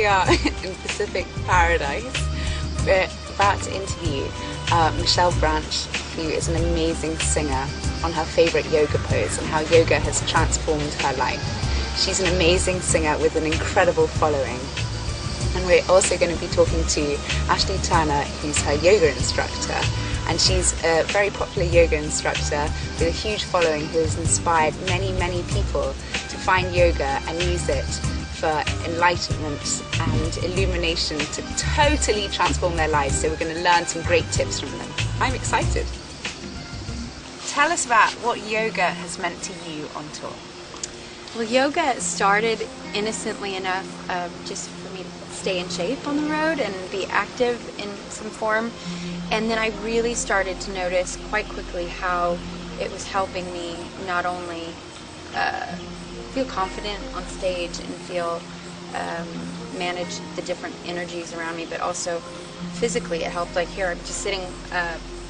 we are in Pacific Paradise. We're about to interview Michelle Branch, who is an amazing singer, on her favorite yoga pose and how yoga has transformed her life. She's an amazing singer with an incredible following. And we're also going to be talking to Ashley Turner, who's her yoga instructor. And she's a very popular yoga instructor with a huge following who has inspired many, many people to find yoga and use it for enlightenment and illumination to totally transform their lives. So we're going to learn some great tips from them. I'm excited. Tell us about what yoga has meant to you on tour. Well, yoga started innocently enough just for me to stay in shape on the road and be active in some form. And then I really started to notice quite quickly how it was helping me not only feel confident on stage and feel manage the different energies around me, but also physically it helped. Like here, I'm just sitting,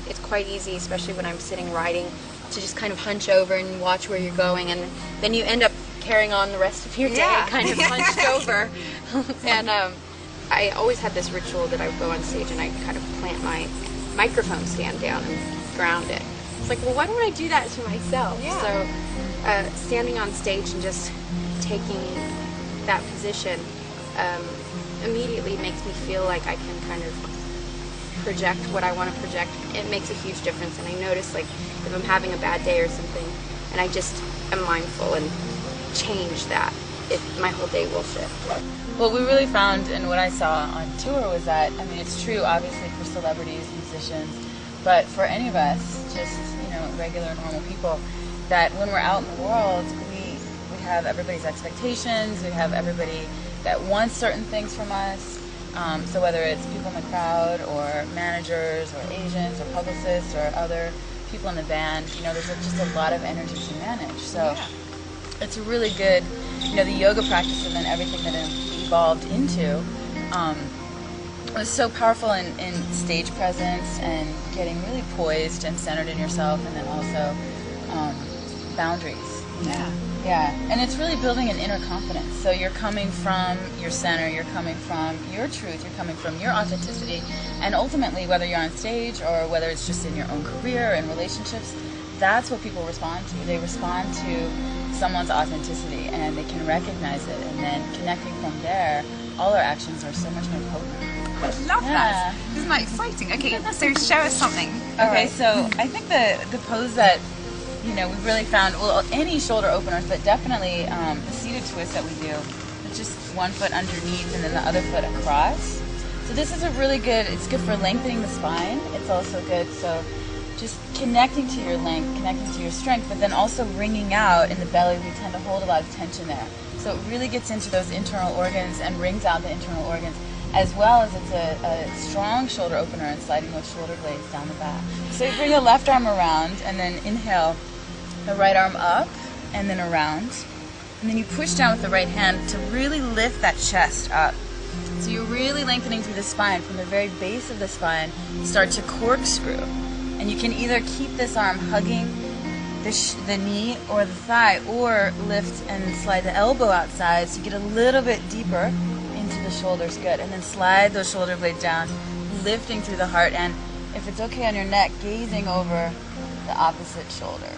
it's quite easy, especially when I'm sitting writing, to just kind of hunch over and watch where you're going, and then you end up carrying on the rest of your day kind of hunched over. And I always had this ritual that I would go on stage and I kind of plant my microphone stand down and ground it. It's like, well, why don't I do that to myself? Yeah. So standing on stage and just taking that position immediately makes me feel like I can kind of project what I want to project. It makes a huge difference, and I notice, like, if I'm having a bad day or something and I just am mindful and change that, my whole day will shift. What we really found and what I saw on tour was that, I mean, it's true obviously for celebrities, musicians, but for any of us, just, regular, normal people, that when we're out in the world, we have everybody's expectations, we have everybody that wants certain things from us. So whether it's people in the crowd or managers or agents or publicists or other people in the band, there's just a lot of energy to manage. So it's a really good, the yoga practice and then everything that it evolved into was so powerful in stage presence and getting really poised and centered in yourself, and then also boundaries. Yeah, and it's really building an inner confidence. So you're coming from your center, you're coming from your truth, you're coming from your authenticity, and ultimately, whether you're on stage or whether it's just in your own career and relationships, that's what people respond to. They respond to someone's authenticity, and they can recognize it, and then connecting from there, all our actions are so much more potent. I love that. Isn't that exciting? Okay, so show us something. Okay, so I think the pose that we've really found, well, any shoulder openers, but definitely the seated twist that we do, with just one foot underneath and then the other foot across. So this is a really good, it's good for lengthening the spine. It's also good, so just connecting to your length, connecting to your strength, but then also wringing out in the belly. We tend to hold a lot of tension there. So it really gets into those internal organs and wrings out the internal organs, as well as it's a strong shoulder opener and sliding those shoulder blades down the back. So you bring the left arm around and then inhale the right arm up and then around. And then you push down with the right hand to really lift that chest up. So you're really lengthening through the spine. From the very base of the spine, you start to corkscrew. And you can either keep this arm hugging the knee or the thigh, or lift and slide the elbow outside so you get a little bit deeper into the shoulders. Good. And then slide those shoulder blades down, lifting through the heart, and if it's okay on your neck, gazing over the opposite shoulder.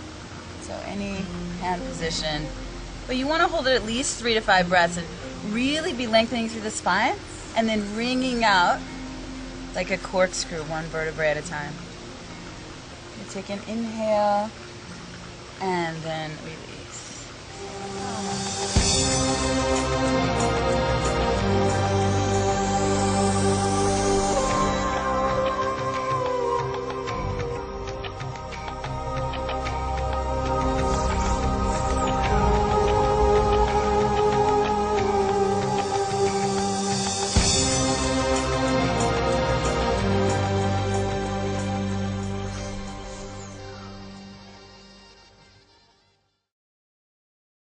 So any hand position. But you want to hold it at least 3 to 5 breaths and really be lengthening through the spine and then wringing out like a corkscrew, one vertebrae at a time. You take an inhale and then release.